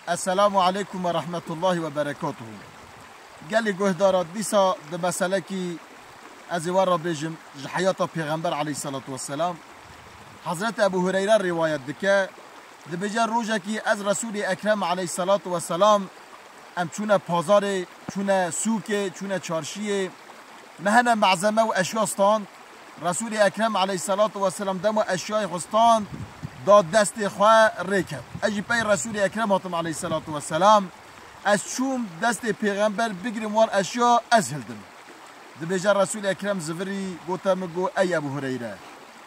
السلام عليكم ورحمة الله وبركاته. قال لي جهدارات ديسا ده مسألة كي أزوار بيجم حياة پیغمبر عليه الصلاة والسلام. حضرت أبو هريرة رواية دكا ده بجار روجا كي از رسول أكرم عليه الصلاة والسلام ام چونه پازاره، چونه سوکه، چونه چارشیه مهنه معزمه و اشیاستان. رسول اکرم علیه الصلاة والسلام دم و اشیای خستان داد دست خواه ریکت. اجی پی رسول اکرم هاتم علیه الصلاة والسلام از چوم دست پیغمبر بگیرم وان اشیا از هلدم. ده بجر رسول اکرم زوری گوتم گو ای ابو هریره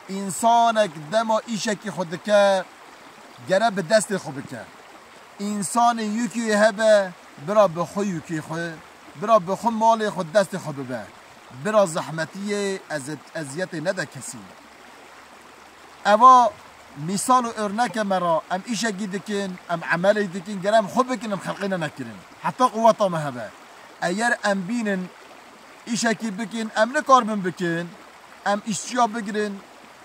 انسانک دم و ایشکی خود که گره به دست خوب که انسان یکی هبه برا بخو یکی خو برا بخو مال خود دست خو ببه برا زحمتی ازیت نده کسی. اوا مثال و ارنک مرا ام ایشه گیدکن ام عملی دکن گرم خوب بکن ام خلقینا نکرن حتی قوتا مهبه ایر ام بینن ایشه کی بکن ام نکار من بکن ام ایشیا بگرن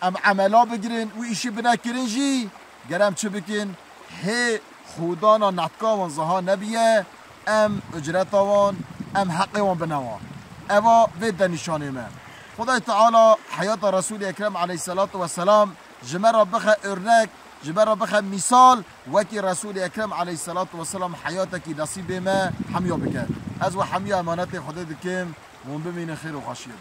ام عملا بگرن و ایشی بنکرن جی گرم چه بکن هی خودانا نتکا وان زها نبیه ام اجرت وان ام حق وان بنوان. اوا وید نشانه من خدای تعالی حیات رسول اکرم علیه الصلاة والسلام جمر بخ ارنک جمر بخ مثال وکی رسول اکرم علیه الصلاة والسلام حیات کی نصیب ما حمیا بکن از و حمیا امانت خدا دکم من بمین خیر و خاشیه.